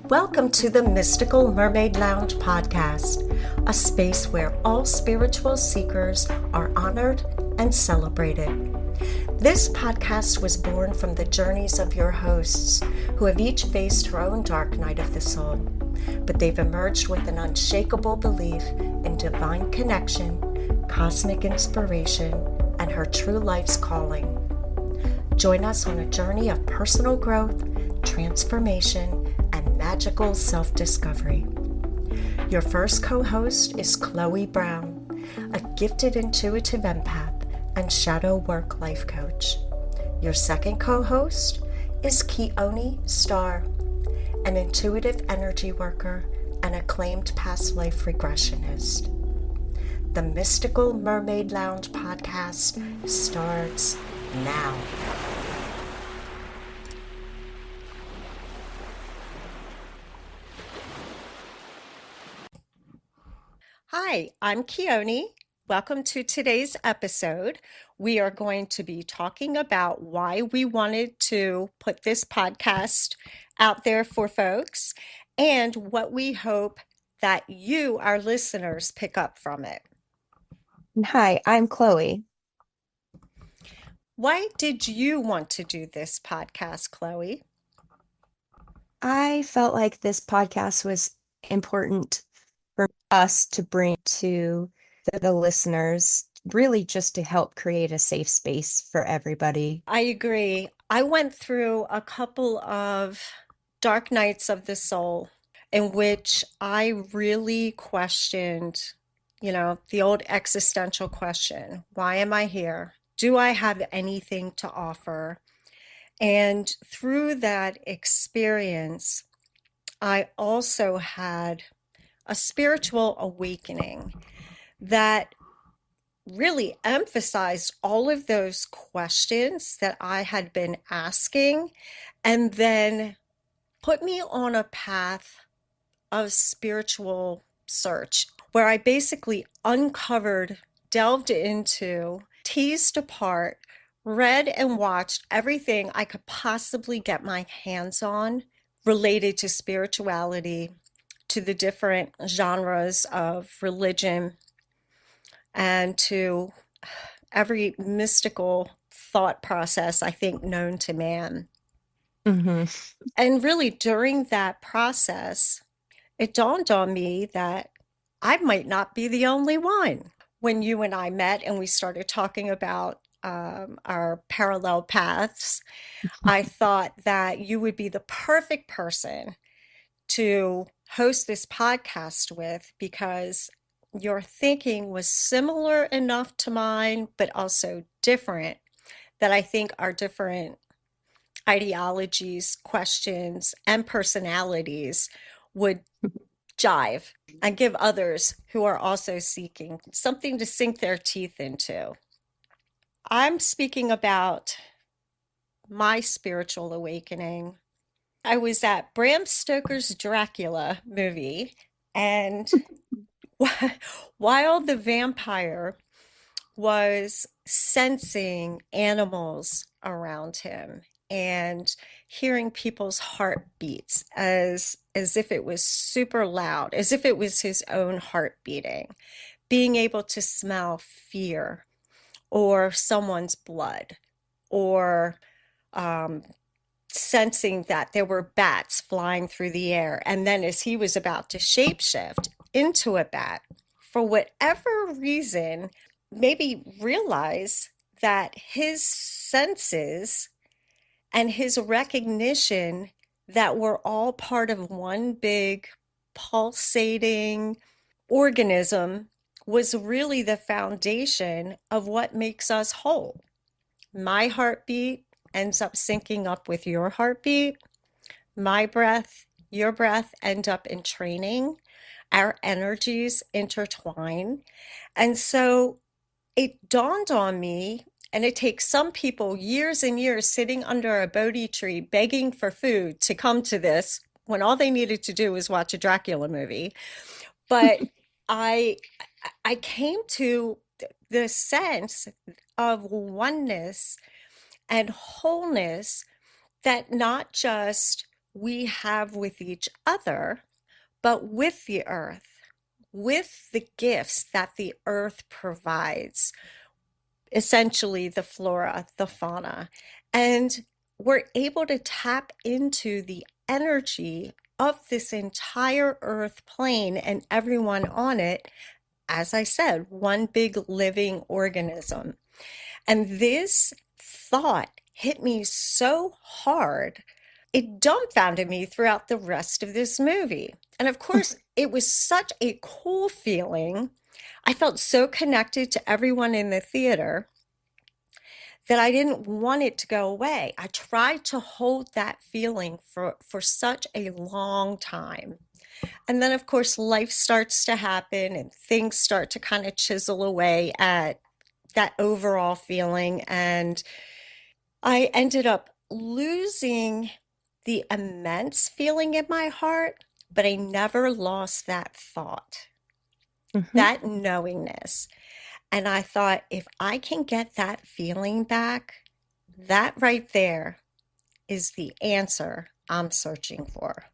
Welcome to the Mystical Mermaid Lounge podcast, a space where all spiritual seekers are honored and celebrated. This podcast was born from the journeys of your hosts, who have each faced her own dark night of the soul, but they've emerged with an unshakable belief in divine connection, cosmic inspiration, and her true life's calling. Join us on a journey of personal growth, transformation, and magical self-discovery. Your first co-host is Chloe Brown, a gifted intuitive empath and shadow work life coach. Your second co-host is Chione Star, an intuitive energy worker and acclaimed past life regressionist. The Mystical Mermaid Lounge podcast starts now. Hi, I'm Chione. Welcome to today's episode. We are going to be talking about why we wanted to put this podcast out there for folks and what we hope that you, our listeners, pick up from it. Hi, I'm Chloe. Why did you want to do this podcast, Chloe? I felt like this podcast was important for us to bring to the listeners, really just to help create a safe space for everybody. I agree. I went through a couple of dark nights of the soul in which I really questioned, the old existential question, why am I here? Do I have anything to offer? And through that experience, I also had a spiritual awakening that really emphasized all of those questions that I had been asking and then put me on a path of spiritual search where I basically delved into, teased apart, read and watched everything I could possibly get my hands on related to spirituality, to the different genres of religion, and to every mystical thought process, I think, known to man. Mm-hmm. And really, during that process, it dawned on me that I might not be the only one. When you and I met and we started talking about our parallel paths, I thought that you would be the perfect person to host this podcast with because your thinking was similar enough to mine, but also different, that I think our different ideologies, questions, and personalities would jive and give others who are also seeking something to sink their teeth into. I'm speaking about my spiritual awakening. I was at Bram Stoker's Dracula movie, and while the vampire was sensing animals around him and hearing people's heartbeats as if it was super loud, as if it was his own heart beating, being able to smell fear or someone's blood, or sensing that there were bats flying through the air. And then as he was about to shapeshift into a bat, for whatever reason, maybe realize that his senses and his recognition that we're all part of one big pulsating organism was really the foundation of what makes us whole. My heartbeat ends up syncing up with your heartbeat. My breath, your breath end up in training. Our energies intertwine. And so it dawned on me, and it takes some people years and years sitting under a Bodhi tree begging for food to come to this when all they needed to do was watch a Dracula movie. But I came to the sense of oneness and wholeness that not just we have with each other, but with the earth, with the gifts that the earth provides, essentially the flora, the fauna. And we're able to tap into the energy of this entire earth plane and everyone on it. As I said, one big living organism. And this thought hit me so hard, it dumbfounded me throughout the rest of this movie. And of course, it was such a cool feeling. I felt so connected to everyone in the theater that I didn't want it to go away. I tried to hold that feeling for such a long time. And then, of course, life starts to happen and things start to kind of chisel away at that overall feeling. And I ended up losing the immense feeling in my heart, but I never lost that thought, Hmm. that knowingness. And I thought, if I can get that feeling back, that right there is the answer I'm searching for.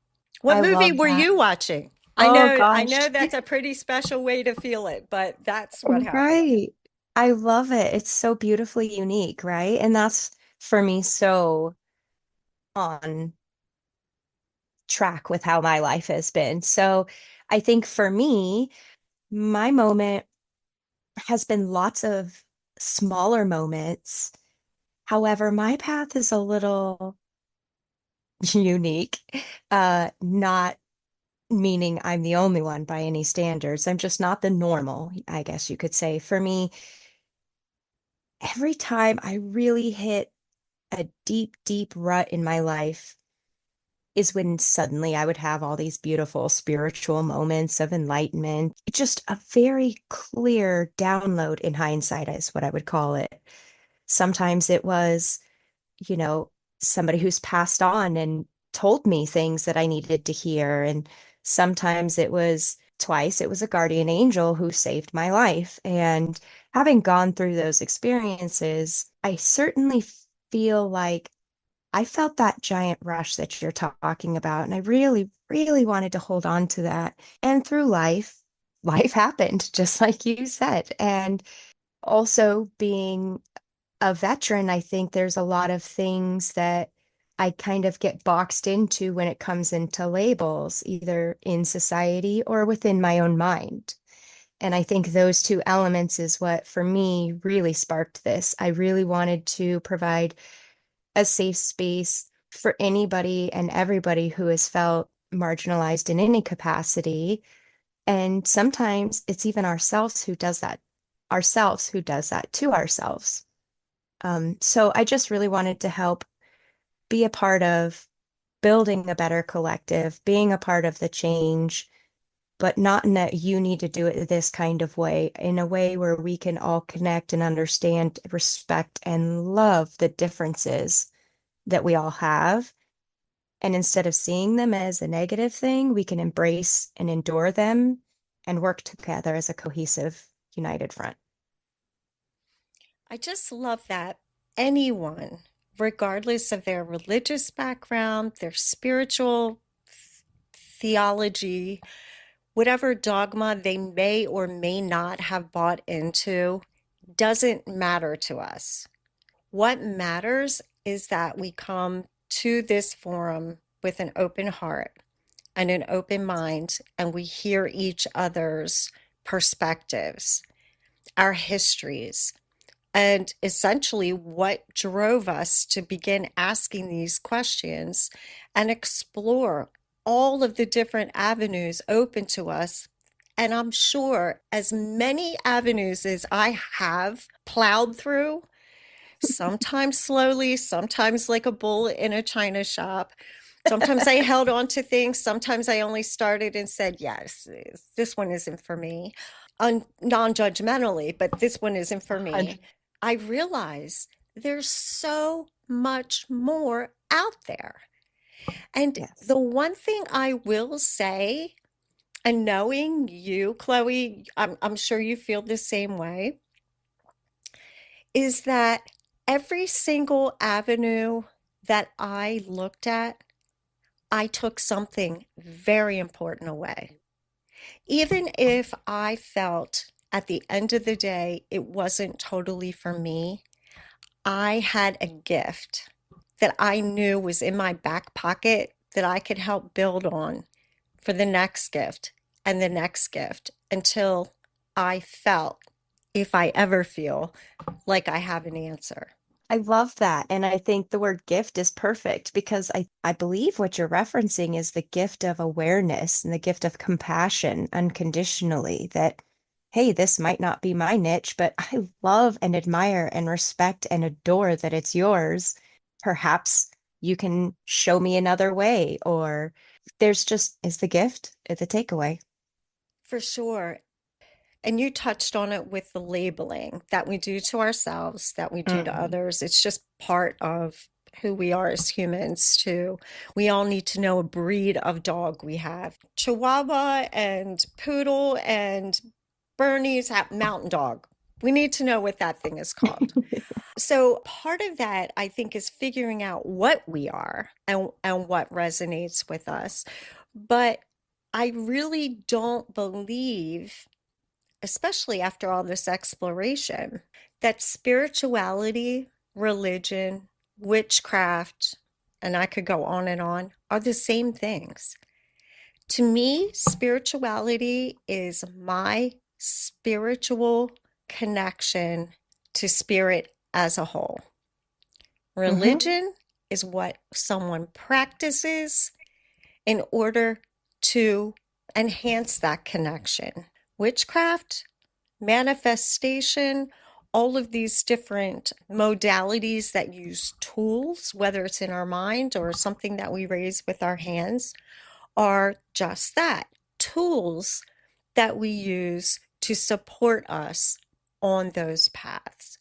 What I movie love were that. you watching? Oh I gosh. know that's a pretty special way to feel it, but that's what happened. Right. I love it. It's so beautifully unique, right? And that's for me so on track with how my life has been. So I think for me, my moment has been lots of smaller moments. However, my path is a little unique. Not meaning I'm the only one by any standards. I'm just not the normal, I guess you could say. For me, every time I really hit a deep, deep rut in my life is when suddenly I would have all these beautiful spiritual moments of enlightenment. Just a very clear download in hindsight is what I would call it. Sometimes it was, you know, somebody who's passed on and told me things that I needed to hear. And sometimes it was twice, it was a guardian angel who saved my life. And having gone through those experiences, I certainly feel like I felt that giant rush that you're talking about. And I really, really wanted to hold on to that. And through life, life happened, just like you said. And also being a veteran, I think there's a lot of things that I kind of get boxed into when it comes into labels, either in society or within my own mind. And I think those two elements is what, for me, really sparked this. I really wanted to provide a safe space for anybody and everybody who has felt marginalized in any capacity. And sometimes it's even ourselves who does that to ourselves. So I just really wanted to help be a part of building a better collective, being a part of the change, but not in that you need to do it this kind of way, in a way where we can all connect and understand, respect, and love the differences that we all have. And instead of seeing them as a negative thing, we can embrace and endure them and work together as a cohesive, united front. I just love that anyone, regardless of their religious background, their spiritual theology, whatever dogma they may or may not have bought into, doesn't matter to us. What matters is that we come to this forum with an open heart and an open mind, and we hear each other's perspectives, our histories, and essentially what drove us to begin asking these questions and explore all of the different avenues open to us. And I'm sure as many avenues as I have plowed through, sometimes slowly, sometimes like a bull in a china shop. Sometimes I held on to things. Sometimes I only started and said, yes, this one isn't for me, non-judgmentally, but this one isn't for me. 100. I realize there's so much more out there. And Yes. the one thing I will say, and knowing you, Chloe, I'm sure you feel the same way, is that every single avenue that I looked at I took something very important away. Even if I felt at the end of the day it wasn't totally for me, I had a gift that I knew was in my back pocket that I could help build on for the next gift and the next gift until I felt, if I ever feel, like I have an answer. I love that. And I think the word gift is perfect because I believe what you're referencing is the gift of awareness and the gift of compassion unconditionally that, hey, this might not be my niche, but I love and admire and respect and adore that it's yours. Perhaps you can show me another way, or there's just is the gift, the takeaway. For sure. And you touched on it with the labeling that we do to ourselves, that we do to Mm. others. It's just part of who we are as humans, too. We all need to know a breed of dog we have. Chihuahua and Poodle and Bernese Mountain Dog. We need to know what that thing is called. So part of that, I think, is figuring out what we are and what resonates with us. But I really don't believe, especially after all this exploration, that spirituality, religion, witchcraft, and I could go on and on, are the same things. To me, spirituality is my spiritual connection to spirit as a whole. Hmm. Religion is what someone practices in order to enhance that connection. Witchcraft, manifestation, all of these different modalities that use tools, whether it's in our mind or something that we raise with our hands, are just that, tools that we use to support us on those paths.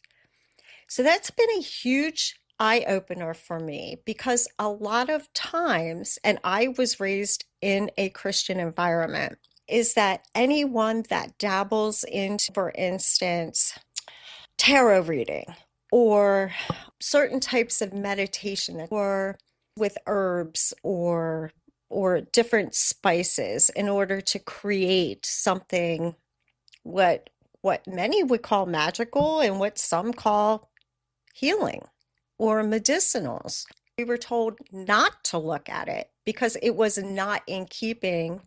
So that's been a huge eye opener for me because a lot of times, and I was raised in a Christian environment, is that anyone that dabbles into, for instance, tarot reading or certain types of meditation or with herbs or different spices in order to create something, what many would call magical and what some call healing or medicinals. We were told not to look at it because it was not in keeping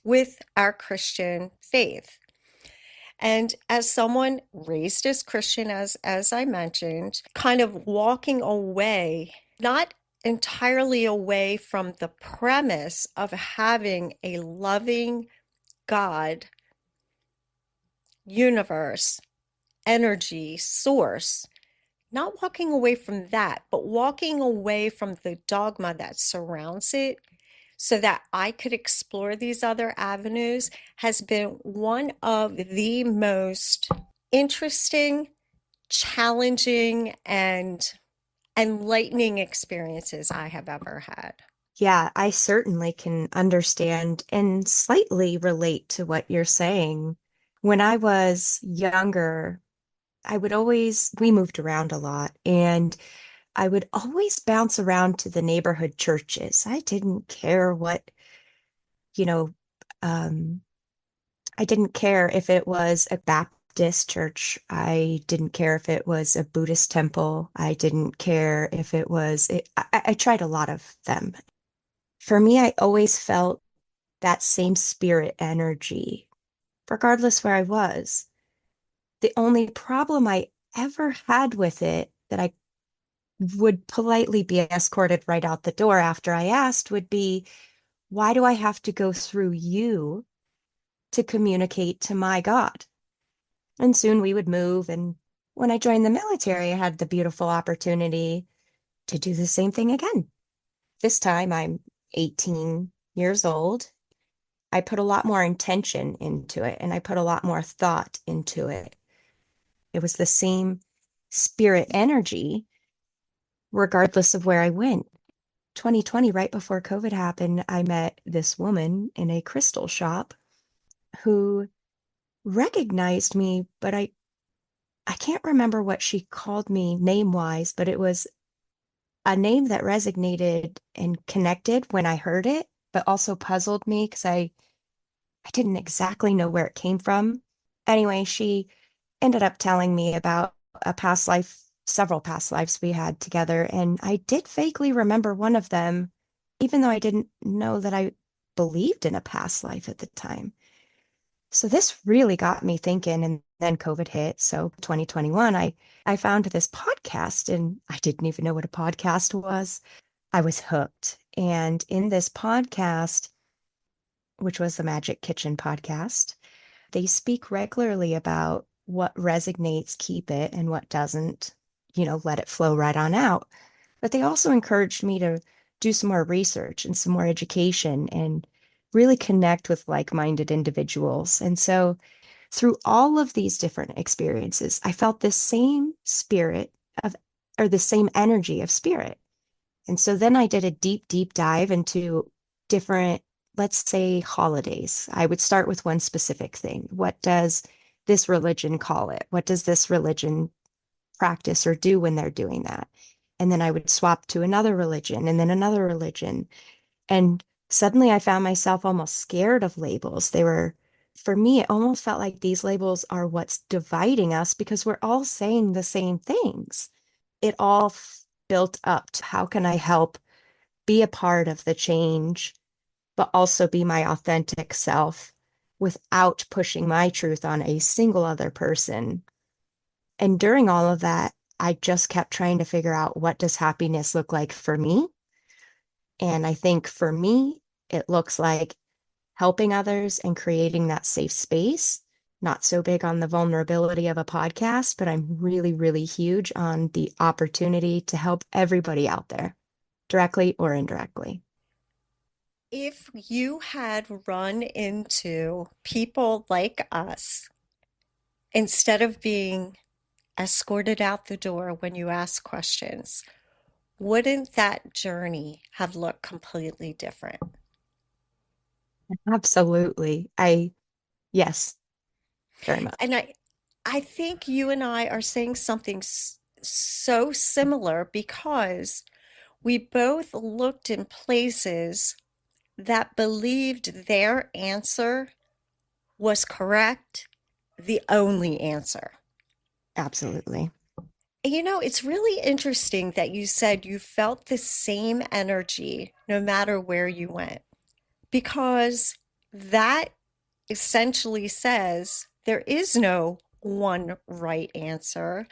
with our Christian faith. And as someone raised as Christian, as I mentioned, kind of walking away, not entirely away from the premise of having a loving God, universe, energy, source, not walking away from that, but walking away from the dogma that surrounds it so that I could explore these other avenues has been one of the most interesting, challenging, and enlightening experiences I have ever had. Yeah, I certainly can understand and slightly relate to what you're saying. When I was younger, we moved around a lot, and I would always bounce around to the neighborhood churches. I didn't care what, you know, um, I didn't care if it was a Baptist church. I didn't care if it was a Buddhist temple. I didn't care if it was, I tried a lot of them. For me, I always felt that same spirit energy, regardless where I was. The only problem I ever had with it that I would politely be escorted right out the door after I asked would be, why do I have to go through you to communicate to my God? And soon we would move. And when I joined the military, I had the beautiful opportunity to do the same thing again. This time I'm 18 years old. I put a lot more intention into it and I put a lot more thought into it. It was the same spirit energy, regardless of where I went. 2020, right before COVID happened, I met this woman in a crystal shop who recognized me, but I can't remember what she called me name-wise, but it was a name that resonated and connected when I heard it, but also puzzled me because I didn't exactly know where it came from. Anyway, she ended up telling me about a past life, several past lives we had together, and I did vaguely remember one of them, even though I didn't know that I believed in a past life at the time. So this really got me thinking, and then COVID hit. So 2021, I found this podcast, and I didn't even know what a podcast was. I was hooked. And in this podcast, which was the Magic Kitchen podcast, they speak regularly about what resonates, keep it, and what doesn't, let it flow right on out. But they also encouraged me to do some more research and some more education and really connect with like-minded individuals. And so through all of these different experiences, I felt the same spirit of, or the same energy of spirit. And so then I did a deep, deep dive into different, let's say, holidays. I would start with one specific thing. What does this religion call it? What does this religion practice or do when they're doing that? And then I would swap to another religion and then another religion. And suddenly I found myself almost scared of labels. For me, it almost felt like these labels are what's dividing us because we're all saying the same things. It all built up to how can I help be a part of the change, but also be my authentic self without pushing my truth on a single other person. And during all of that, I just kept trying to figure out what does happiness look like for me? And I think for me, it looks like helping others and creating that safe space. Not so big on the vulnerability of a podcast, but I'm really, really huge on the opportunity to help everybody out there, directly or indirectly. If you had run into people like us, instead of being escorted out the door when you ask questions, wouldn't that journey have looked completely different? Absolutely. Yes, very And much. I think you and I are saying something so similar because we both looked in places that believed their answer was correct, the only answer. Absolutely. It's really interesting that you said you felt the same energy no matter where you went, because that essentially says there is no one right answer.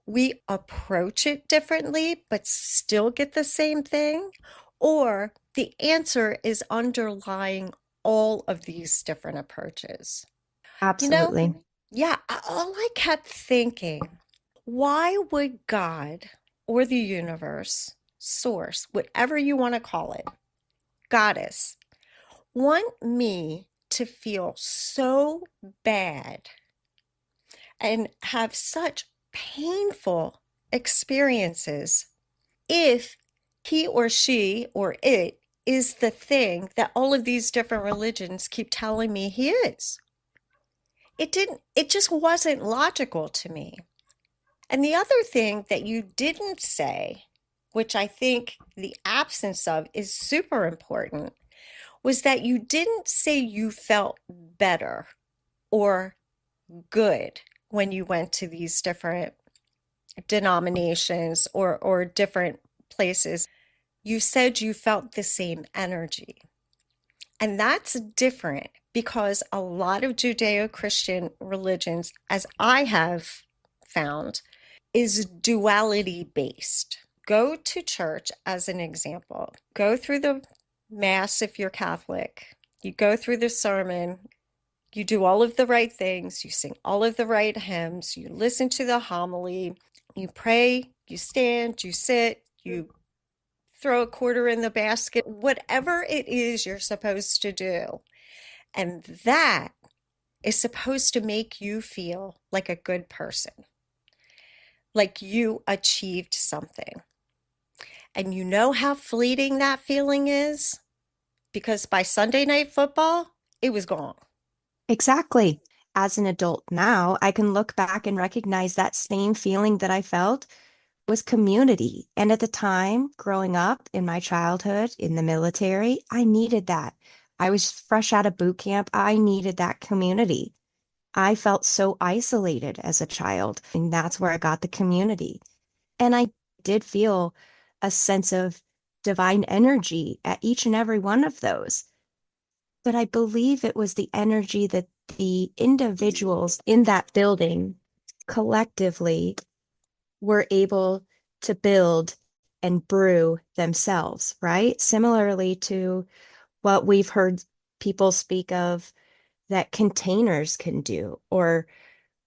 We approach it differently, but still get the same thing, or the answer is underlying all of these different approaches. You know, Absolutely. yeah, all I kept thinking, why would God or the universe, source, whatever you want to call it, goddess, want me to feel so bad and have such painful experiences if he or she or it is the thing that all of these different religions keep telling me he is? It just wasn't logical to me. And the other thing that you didn't say, which I think the absence of is super important, was that you didn't say you felt better or good when you went to these different denominations or different places. You said you felt the same energy. And that's different because a lot of Judeo-Christian religions, as I have found, is duality based. Go to church as an example. Go through the Mass if you're Catholic. You go through the sermon. You do all of the right things. You sing all of the right hymns. You listen to the homily. You pray. You stand. You sit. You throw a quarter in the basket. Whatever it is you're supposed to do. And that is supposed to make you feel like a good person, like you achieved something. And you know how fleeting that feeling is? Because by Sunday night football, it was gone. Exactly. As an adult now, I can look back and recognize that same feeling that I felt was community. And at the time, growing up in my childhood in the military, I needed that. I was fresh out of boot camp. I needed that community. I felt so isolated as a child, and that's where I got the community. And I did feel a sense of divine energy at each and every one of those. But I believe it was the energy that the individuals in that building collectively were able to build and brew themselves, right? Similarly to what we've heard people speak of that containers can do or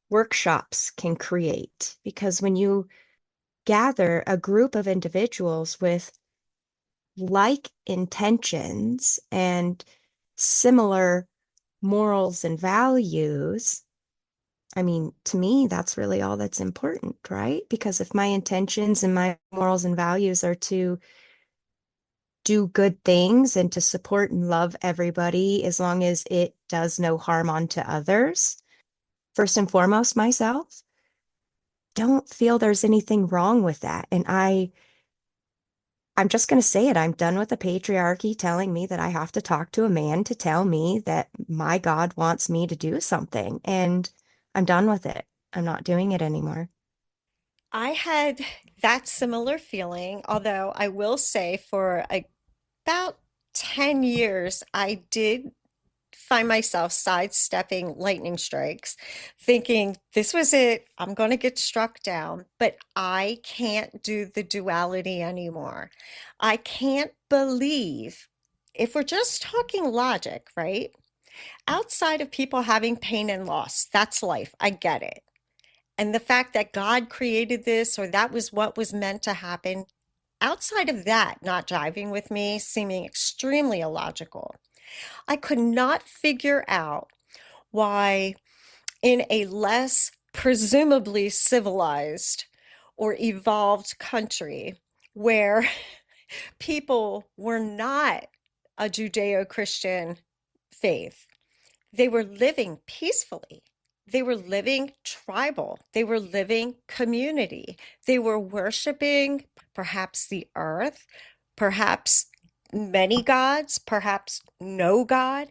workshops can create. Because when you gather a group of individuals with like intentions and similar morals and values, I mean, to me, that's really all that's important, right? Because if my intentions and my morals and values are to do good things and to support and love everybody as long as it does no harm onto others, first and foremost, myself, don't feel there's anything wrong with that. And I'm just going to say it. I'm done with the patriarchy telling me that I have to talk to a man to tell me that my God wants me to do something. And I'm done with it. I'm not doing it anymore. I had that similar feeling, although I will say for about 10 years, I did find myself sidestepping lightning strikes, thinking this was it, I'm going to get struck down, but I can't do the duality anymore. I can't believe, if we're just talking logic, right? Outside of people having pain and loss, that's life. I get it. And the fact that God created this or that was what was meant to happen, outside of that, not jiving with me, seeming extremely illogical. I could not figure out why, in a less presumably civilized or evolved country where people were not a Judeo Christian faith, they were living peacefully. They were living tribal. They were living community. They were worshiping perhaps the earth, perhaps many gods, perhaps no God.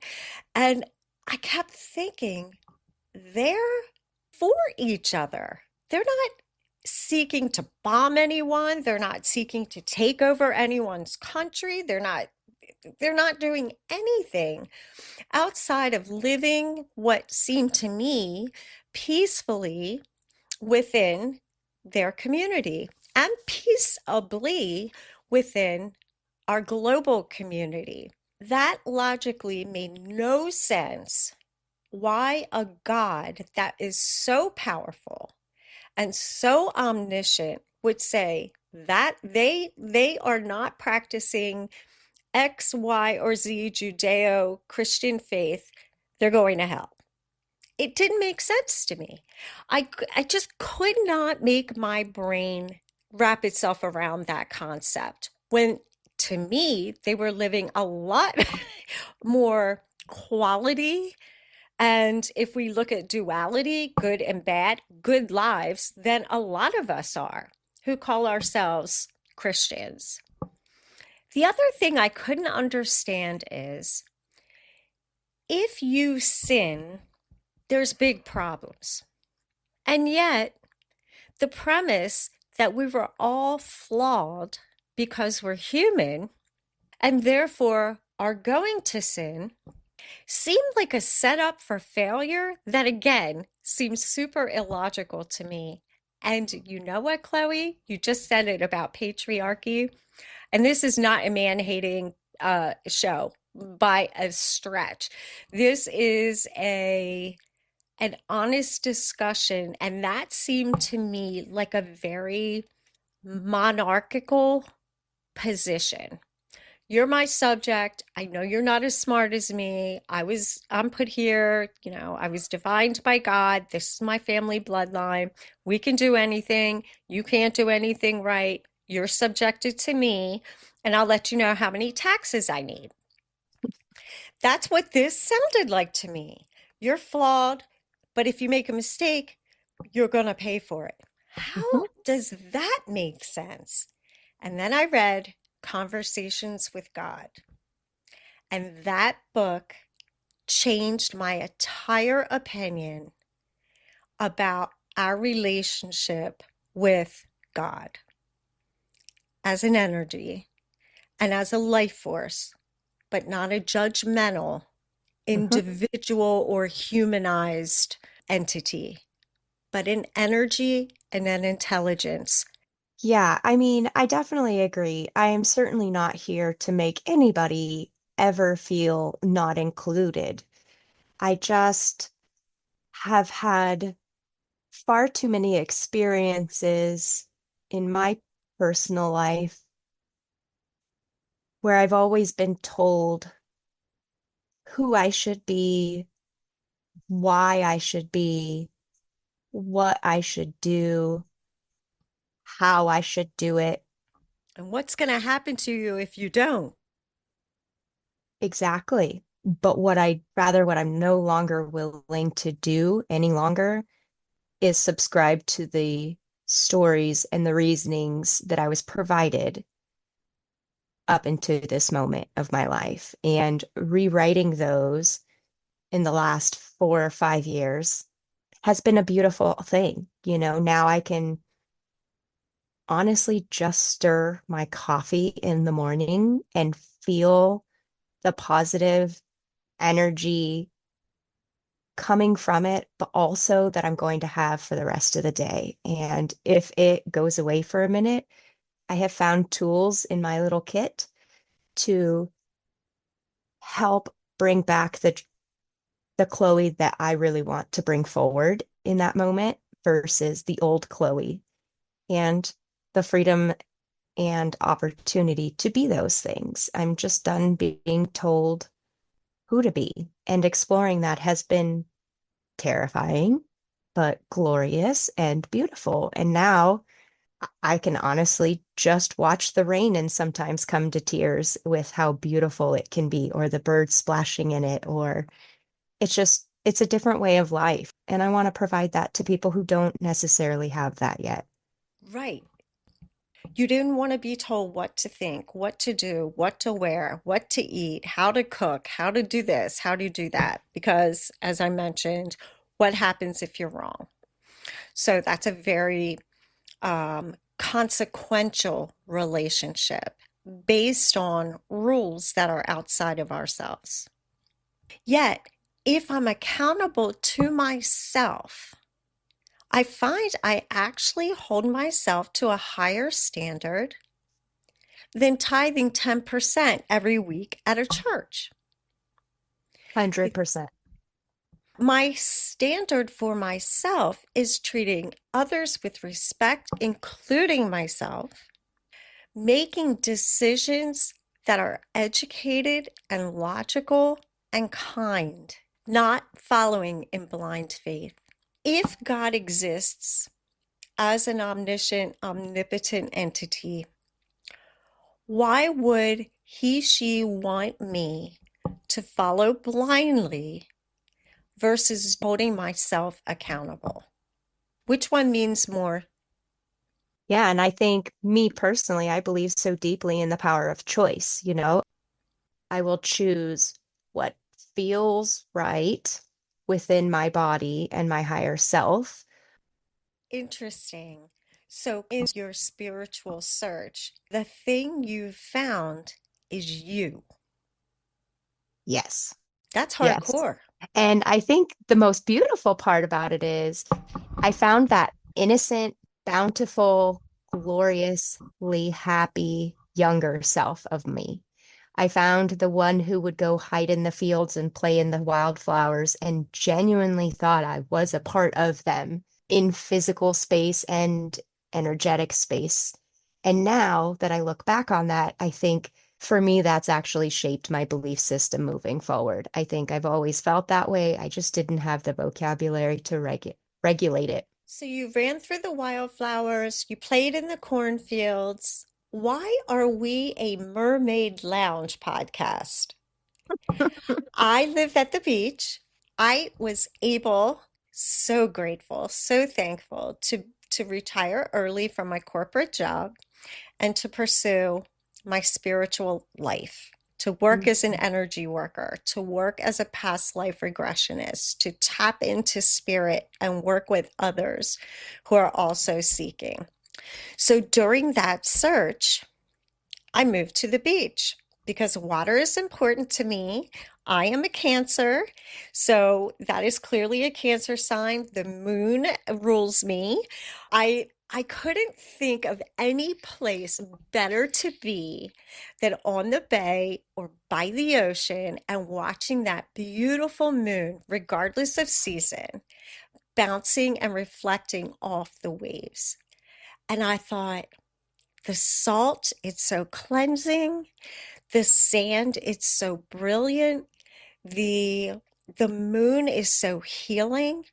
And I kept thinking, they're for each other. They're not seeking to bomb anyone. They're not seeking to take over anyone's country. They're not doing anything outside of living what seemed to me peacefully within their community and peaceably within our global community. That logically made no sense why a God that is so powerful and so omniscient would say that they are not practicing X, Y, or Z Judeo Christian faith, they're going to hell. It didn't make sense to me. I just could not make my brain wrap itself around that concept when to me they were living a lot more quality, and if we look at duality, good and bad, good lives, than a lot of us are who call ourselves Christians. The other thing I couldn't understand is if you sin, there's big problems. And yet, the premise that we were all flawed because we're human and therefore are going to sin seemed like a setup for failure that, again, seems super illogical to me. And you know what, Chloe? You just said it about patriarchy. And this is not a man hating show by a stretch. This is an honest discussion, and that seemed to me like a very monarchical position. You're my subject. I know you're not as smart as me. I'm put here, I was divined by God. This is my family bloodline. We can do anything. You can't do anything right. You're subjected to me, and I'll let you know how many taxes I need. That's what this sounded like to me. You're flawed, but if you make a mistake, you're going to pay for it. How does that make sense? And then I read Conversations with God. And that book changed my entire opinion about our relationship with God as an energy and as a life force, but not a judgmental, Mhm. individual, or humanized entity, but an energy and an intelligence. Yeah, I mean, I definitely agree. I am certainly not here to make anybody ever feel not included. I just have had far too many experiences in my personal life where I've always been told who I should be, why I should be, what I should do, how I should do it. And what's going to happen to you if you don't? Exactly. But what I'm no longer willing to do any longer is subscribe to the stories and the reasonings that I was provided up into this moment of my life. And rewriting those in the last 4 or 5 years has been a beautiful thing. Now I can honestly just stir my coffee in the morning and feel the positive energy coming from it, but also that I'm going to have for the rest of the day. And if it goes away for a minute, I have found tools in my little kit to help bring back the Chloe that I really want to bring forward in that moment versus the old Chloe, and the freedom and opportunity to be those things. I'm just done being told who to be, and exploring that has been terrifying, but glorious and beautiful. And now I can honestly just watch the rain and sometimes come to tears with how beautiful it can be, or the birds splashing in it, or it's a different way of life. And I want to provide that to people who don't necessarily have that yet. Right. You didn't want to be told what to think, what to do, what to wear, what to eat, how to cook, how to do this, how to do that. Because, as I mentioned, what happens if you're wrong? So that's a very consequential relationship based on rules that are outside of ourselves. Yet, if I'm accountable to myself, I find I actually hold myself to a higher standard than tithing 10% every week at a church. 100%. My standard for myself is treating others with respect, including myself, making decisions that are educated and logical and kind, not following in blind faith. If God exists as an omniscient, omnipotent entity, why would he, she want me to follow blindly versus holding myself accountable? Which one means more? Yeah, and I think me personally, I believe so deeply in the power of choice. I will choose what feels right within my body and my higher self. Interesting. So, in your spiritual search, the thing you've found is you. Yes, That's yes. hardcore. And I think the most beautiful part about it is I found that innocent, bountiful, gloriously happy younger self of me. I found the one who would go hide in the fields and play in the wildflowers and genuinely thought I was a part of them in physical space and energetic space. And now that I look back on that, I think for me, that's actually shaped my belief system moving forward. I think I've always felt that way. I just didn't have the vocabulary to regulate it. So, you ran through the wildflowers, you played in the cornfields. Why are we a mermaid lounge podcast? I live at the beach. I was able, so grateful, so thankful to to retire early from my corporate job and to pursue my spiritual life, to work as an Mhm. energy worker, to work as a past life regressionist, to tap into spirit and work with others who are also seeking. So during that search, I moved to the beach because water is important to me. I am a Cancer, so that is clearly a Cancer sign. The moon rules me. I couldn't think of any place better to be than on the bay or by the ocean and watching that beautiful moon, regardless of season, bouncing and reflecting off the waves. And I thought, the salt, it's so cleansing. The sand, it's so brilliant. The the moon is so healing.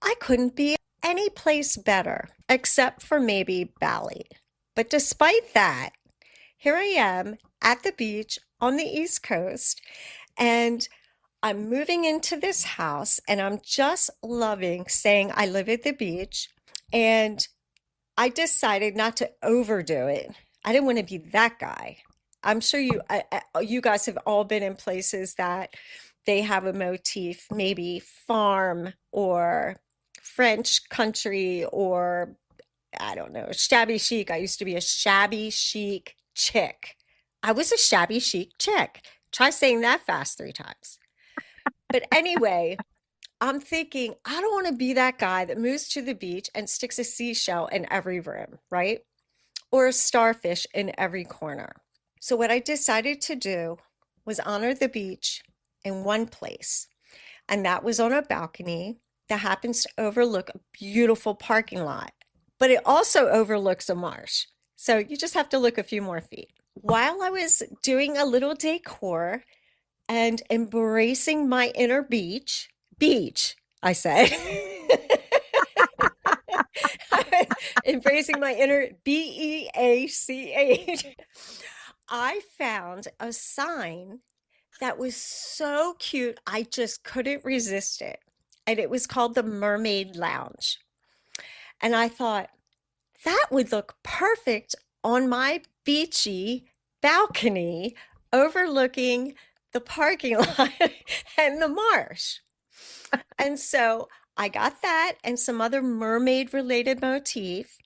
I couldn't be any place better except for maybe Bali. But despite that, here I am at the beach on the East Coast, and I'm moving into this house and I'm just loving saying I live at the beach. And I decided not to overdo it. I didn't want to be that guy. I'm sure you guys have all been in places that they have a motif, maybe farm or French country or I don't know, shabby chic. I used to be a shabby chic chick. I was a shabby chic chick. Try saying that fast 3 times. But anyway, I'm thinking, I don't want to be that guy that moves to the beach and sticks a seashell in every room, right? Or a starfish in every corner. So, what I decided to do was honor the beach in one place, and that was on a balcony that happens to overlook a beautiful parking lot, but it also overlooks a marsh. So, you just have to look a few more feet. While I was doing a little decor and embracing my inner beach, I said, embracing my inner BEACH, I found a sign that was so cute, I just couldn't resist it. And it was called the Mermaid Lounge. And I thought, that would look perfect on my beachy balcony overlooking the parking lot and the marsh. And so I got that and some other mermaid related motif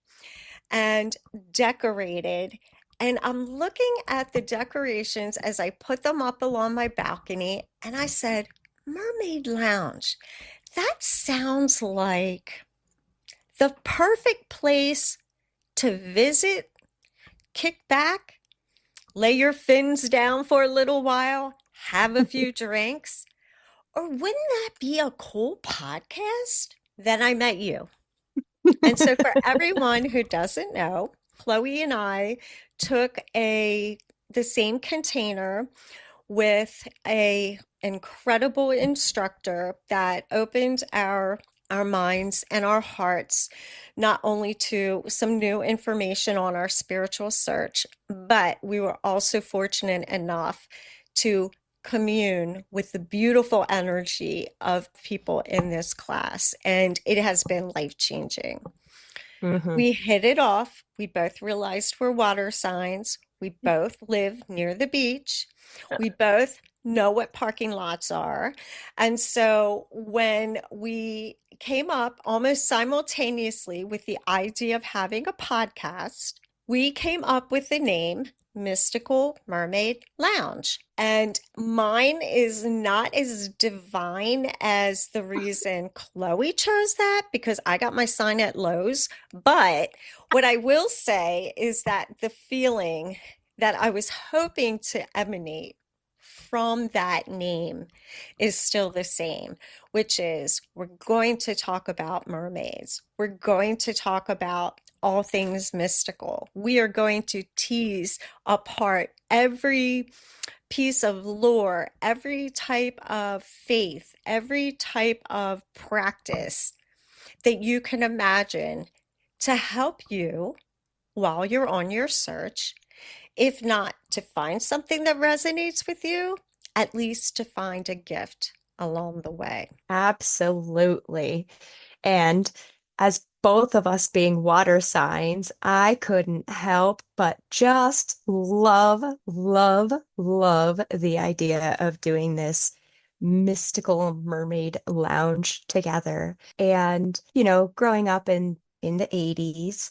and decorated. And I'm looking at the decorations as I put them up along my balcony. And I said, Mermaid Lounge, that sounds like the perfect place to visit, kick back, lay your fins down for a little while, have a few drinks. Or wouldn't that be a cool podcast? Then I met you. And so for everyone who doesn't know, Chloe and I took a the same container with a incredible instructor that opened our minds and our hearts not only to some new information on our spiritual search, but we were also fortunate enough to commune with the beautiful energy of people in this class, and it has been life-changing. Mhm. We hit it off. We both realized we're water signs. We both live near the beach. We both know what parking lots are. And so when we came up almost simultaneously with the idea of having a podcast, we came up with the name Mystical Mermaid Lounge. And mine is not as divine as the reason Chloe chose that because I got my sign at Lowe's. But what I will say is that the feeling that I was hoping to emanate from that name is still the same, which is we're going to talk about mermaids. We're going to talk about all things mystical. We are going to tease apart every piece of lore, every type of faith, every type of practice that you can imagine to help you while you're on your search, if not to find something that resonates with you, at least to find a gift along the way. Absolutely. And as both of us being water signs, I couldn't help but just love, love, love the idea of doing this mystical mermaid lounge together. And, growing up in the 80s,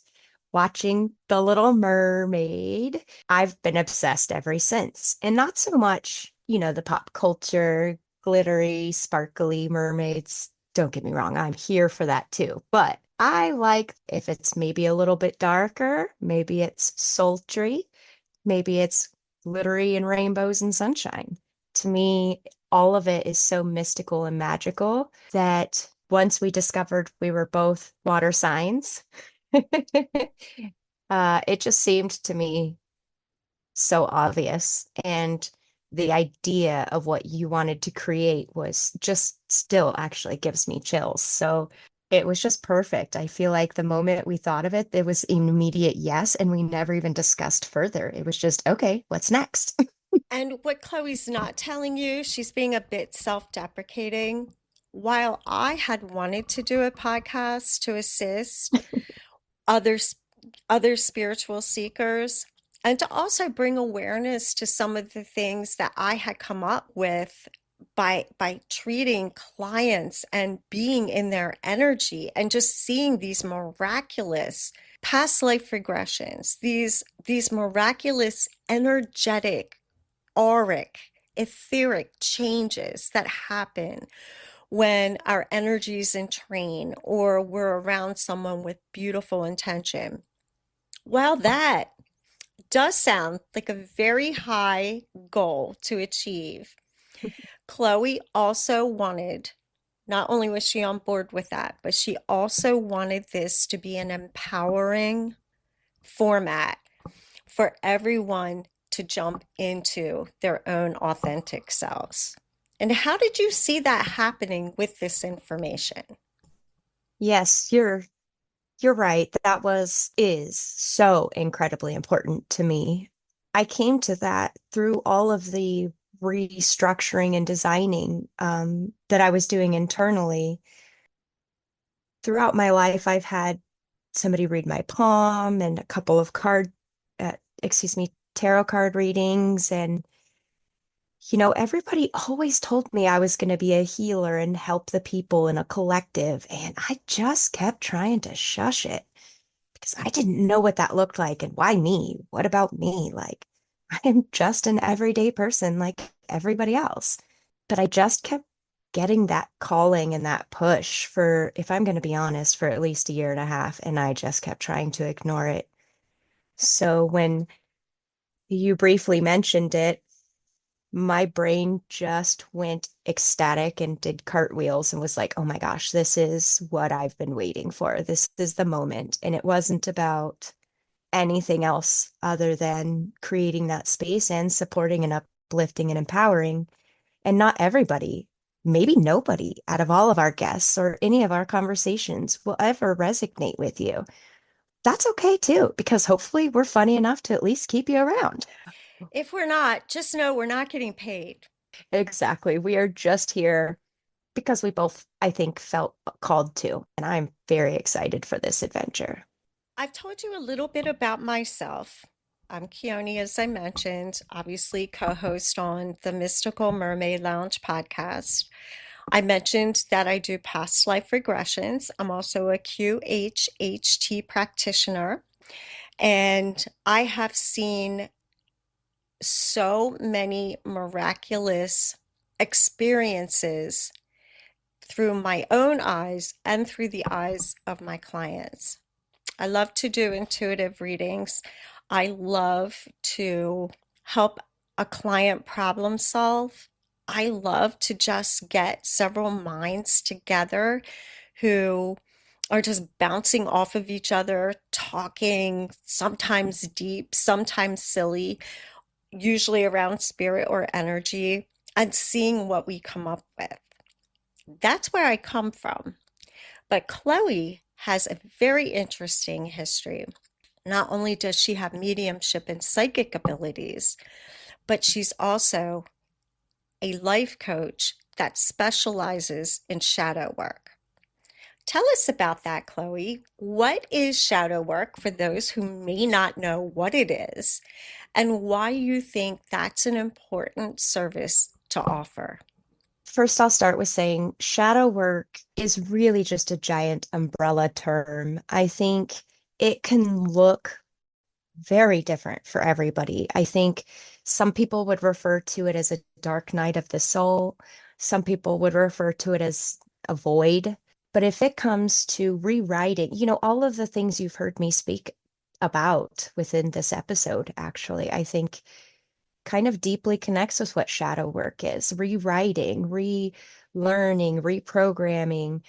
watching The Little Mermaid, I've been obsessed ever since. And not so much, the pop culture, glittery, sparkly mermaids. Don't get me wrong, I'm here for that too. But I like if it's maybe a little bit darker, maybe it's sultry, maybe it's glittery and rainbows and sunshine. To me, all of it is so mystical and magical that once we discovered we were both water signs, it just seemed to me so obvious. And the idea of what you wanted to create was just still actually gives me chills. So it was just perfect. I feel like the moment we thought of it, it was an immediate yes, and we never even discussed further. It was just, okay, what's next? And what Chloe's not telling you, she's being a bit self-deprecating. While I had wanted to do a podcast to assist others, other spiritual seekers, and to also bring awareness to some of the things that I had come up with by treating clients and being in their energy and just seeing these miraculous past life regressions, these miraculous energetic, auric, etheric changes that happen when our energies entrain or we're around someone with beautiful intention. Well, that does sound like a very high goal to achieve. Chloe also wanted, not only was she on board with that, but she also wanted this to be an empowering format for everyone to jump into their own authentic selves. And how did you see that happening with this information? Yes, you're right. That was is so incredibly important to me. I came to that through all of the restructuring and designing that I was doing internally. Throughout my life, I've had somebody read my palm and a couple of tarot card readings. And, everybody always told me I was going to be a healer and help the people in a collective. And I just kept trying to shush it because I didn't know what that looked like and why me? What about me? Like, I am just an everyday person like everybody else. But I just kept getting that calling and that push for, if I'm going to be honest, for at least a year and a half. And I just kept trying to ignore it. So when you briefly mentioned it, my brain just went ecstatic and did cartwheels and was like, oh my gosh, this is what I've been waiting for. This is the moment. And it wasn't about anything else other than creating that space and supporting and uplifting and empowering. And not everybody, maybe nobody out of all of our guests or any of our conversations will ever resonate with you. That's okay too, because hopefully we're funny enough to at least keep you around. If we're not, just know we're not getting paid. Exactly. We are just here because we both, I think, felt called to, and I'm very excited for this adventure. I've told you a little bit about myself. I'm Chione, as I mentioned, obviously co host on the Mystical Mermaid Lounge podcast. I mentioned that I do past life regressions. I'm also a QHHT practitioner, and I have seen so many miraculous experiences through my own eyes and through the eyes of my clients. I love to do intuitive readings. I love to help a client problem solve. I love to just get several minds together who are just bouncing off of each other, talking, sometimes deep, sometimes silly, usually around spirit or energy, and seeing what we come up with. That's where I come from. But Chloe has a very interesting history. Not only does she have mediumship and psychic abilities, but she's also a life coach that specializes in shadow work. Tell us about that, Chloe. What is shadow work for those who may not know what it is, and why you think that's an important service to offer? First, I'll start with saying shadow work is really just a giant umbrella term. I think it can look very different for everybody. I think some people would refer to it as a dark night of the soul. Some people would refer to it as a void. But if it comes to rewriting, all of the things you've heard me speak about within this episode, actually, I think kind of deeply connects with what shadow work is: rewriting, relearning, reprogramming,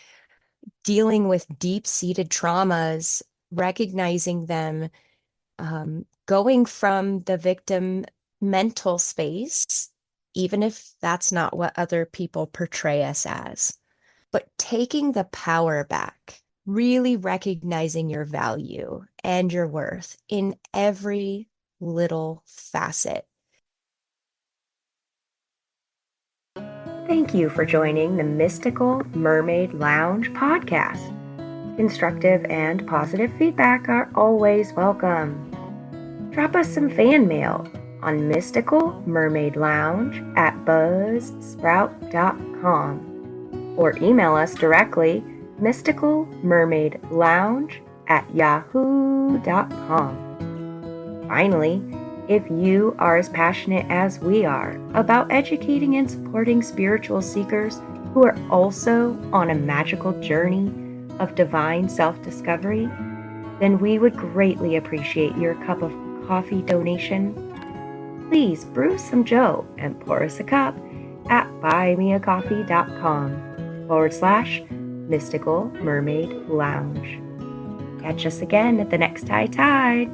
dealing with deep-seated traumas, recognizing them, going from the victim mental space, even if that's not what other people portray us as, but taking the power back, really recognizing your value and your worth in every little facet. Thank you for joining the Mystical Mermaid Lounge podcast. Constructive and positive feedback are always welcome. Drop us some fan mail on mysticalmermaidlounge@buzzsprout.com or email us directly mysticalmermaidlounge@yahoo.com. Finally, if you are as passionate as we are about educating and supporting spiritual seekers who are also on a magical journey of divine self-discovery, then we would greatly appreciate your cup of coffee donation. Please brew some joe and pour us a cup at buymeacoffee.com/Mystical Mermaid Lounge. Catch us again at the next high tide.